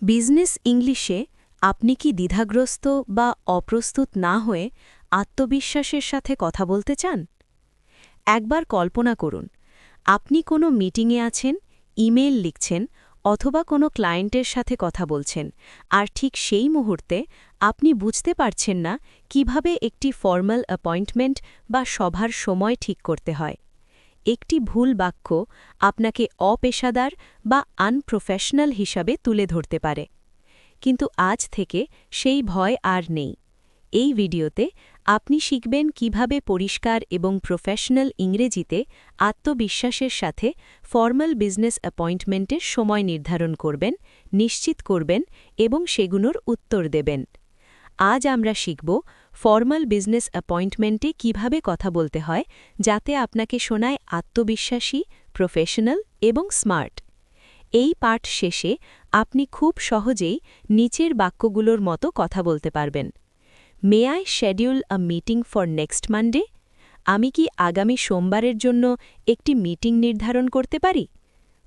Business ইংলিশে আপনি কি দ্বিধাগ্রস্ত বা অপ্রস্তুত না হয়ে আত্মবিশ্বাসের সাথে কথা বলতে চান? একবার কল্পনা করুন, আপনি কোনো মিটিংয়ে আছেন, ইমেইল লিখছেন অথবা কোনো ক্লায়েন্টের সাথে কথা বলছেন, আর ঠিক সেই মুহূর্তে আপনি বুঝতে পারছেন না কিভাবে একটি ফর্মাল অ্যাপয়েন্টমেন্ট বা সভার সময় ঠিক করতে হয়। একটি ভুল বাক্য আপনাকে অপেশাদার বা আনপ্রফেশনাল হিসাবে তুলে ধরতে পারে। কিন্তু আজ থেকে সেই ভয় আর নেই। এই ভিডিওতে আপনি শিখবেন কিভাবে পরিষ্কার এবং প্রফেশনাল ইংরেজিতে আত্মবিশ্বাসের সাথে ফর্মাল বিজনেস অ্যাপয়েন্টমেন্টের সময় নির্ধারণ করবেন, নিশ্চিত করবেন এবং সেগুলোর উত্তর দেবেন। আজ আমরা শিখব ফর্মাল বিজনেস অ্যাপয়েন্টমেন্টে কিভাবে কথা বলতে হয় যাতে আপনাকে শোনায় আত্মবিশ্বাসী, প্রফেশনাল এবং স্মার্ট। এই পাঠ শেষে আপনি খুব সহজেই নিচের বাক্যগুলোর মতো কথা বলতে পারবেন। May I schedule a meeting for next Monday? আমি কি আগামী সোমবারের জন্য একটি মিটিং নির্ধারণ করতে পারি?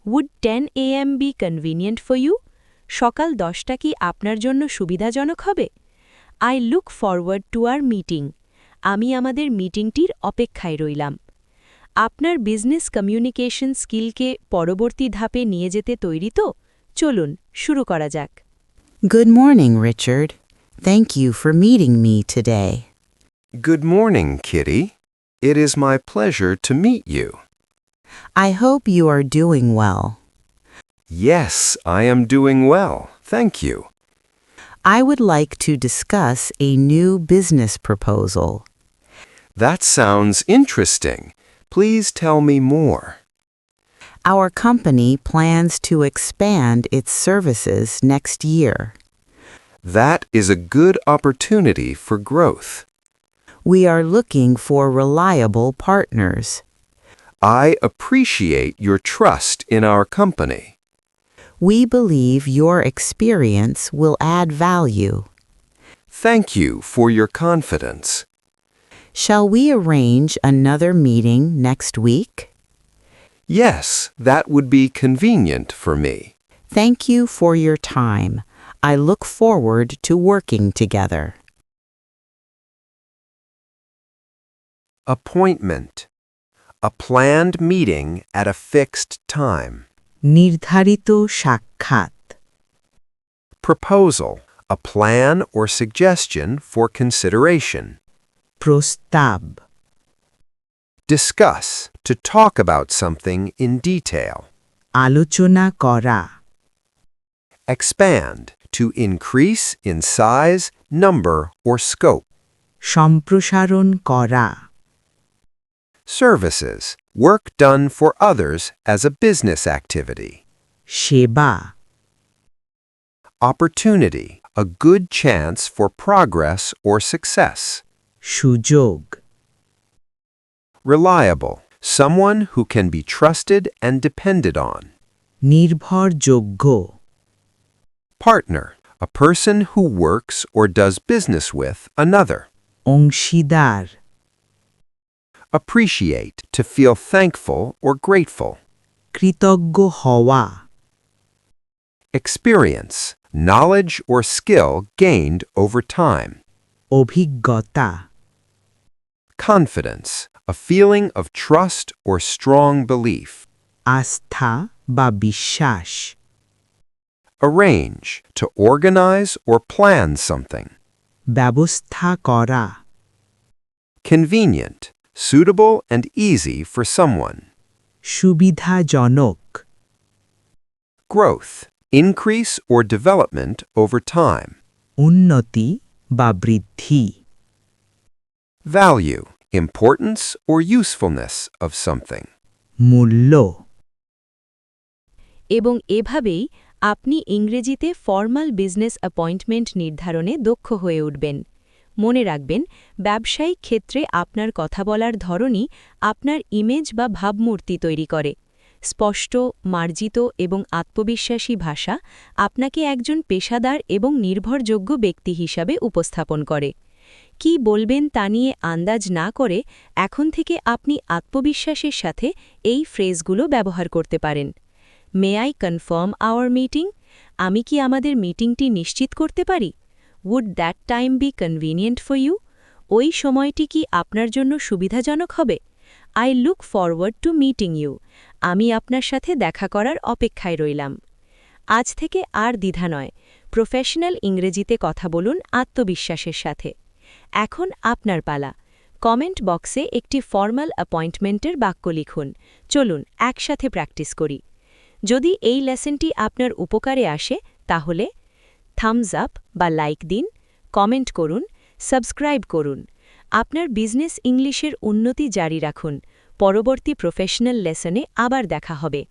Would 10 AM be convenient for you? সকাল 10টা কি আপনার জন্য সুবিধাজনক হবে? I look forward to our meeting. আমি আমাদের মিটিংটির অপেক্ষায় রইলাম। আপনার বিজনেস কমিউনিকেশন স্কিলকে পরবর্তী ধাপে নিয়ে যেতে তৈরি তো? চলুন শুরু করা যাক। Good morning, Richard. Thank you for meeting me today. Good morning, Kitty. It is my pleasure to meet you. I hope you are doing well. Yes, I am doing well, thank you. I would like to discuss a new business proposal. That sounds interesting. Please tell me more. Our company plans to expand its services next year. That is a good opportunity for growth. We are looking for reliable partners. I appreciate your trust in our company. We believe your experience will add value. Thank you for your confidence. Shall we arrange another meeting next week? Yes, that would be convenient for me. Thank you for your time. I look forward to working together. Appointment. A planned meeting at a fixed time. নির্ধারিত সাক্ষাৎ। Proposal. A plan or suggestion for consideration. প্রস্তাব। Discuss. To talk about something in detail. আলোচনা করা। Expand. To increase in size, number, or scope. সম্প্রসারণ করা। Services. Work done for others as a business activity. সেবা। Opportunity. A good chance for progress or success. সুযোগ। Reliable. Someone who can be trusted and depended on. নির্ভরযোগ্য। Partner. A person who works or does business with another. অংশীদার। Appreciate. To feel thankful or grateful. কৃতজ্ঞ হওয়া। Experience. Knowledge or skill gained over time. অভিজ্ঞতা। Confidence. A feeling of trust or strong belief. আস্থা বা বিশ্বাস। Arrange. To organize or plan something. ব্যবস্থা করা। Convenient. Suitable and easy for someone. সুবিধাজনক। Growth. Increase or development over time. উন্নতি বা বৃদ্ধি। Value. Importance or usefulness of something. মূল্য। এবং এভাবেই আপনি ইংরেজিতে ফর্মাল বিজনেস অ্যাপয়েন্টমেন্ট নির্ধারণে দক্ষ হয়ে উঠবেন। মনে রাখবেন, ব্যবসায়িক ক্ষেত্রে আপনার কথা বলার ধরনই আপনার ইমেজ বা ভাবমূর্তি তৈরি করে। স্পষ্ট, মার্জিত এবং আত্মবিশ্বাসী ভাষা আপনাকে একজন পেশাদার এবং নির্ভরযোগ্য ব্যক্তি হিসাবে উপস্থাপন করে। কি বলবেন তা নিয়ে আন্দাজ না করে এখন থেকে আপনি আত্মবিশ্বাসের সাথে এই ফ্রেজগুলো ব্যবহার করতে পারেন। May I confirm our meeting? আমি কি আমাদের মিটিংটি নিশ্চিত করতে পারি? Would that time be convenient for you? ওই সময়টি কি আপনার জন্য সুবিধাজনক হবে? I look forward to meeting you. আমি আপনার সাথে দেখা করার অপেক্ষায় রইলাম। আজ থেকে আর দ্বিধা নয়, প্রফেশনাল ইংরেজিতে কথা বলুন আত্মবিশ্বাসের সাথে। এখন আপনার পালা। কমেন্ট বক্সে একটি ফর্মাল অ্যাপয়েন্টমেন্টের বাক্য লিখুন। চলুন একসাথে প্র্যাকটিস করি। যদি এই লেসনটি আপনার উপকারে আসে তাহলে থামস আপ বা লাইক দিন, কমেন্ট করুন, সাবস্ক্রাইব করুন। আপনার বিজনেস ইংলিশের উন্নতি জারি রাখুন। পরবর্তী প্রফেশনাল লেসনে আবার দেখা হবে।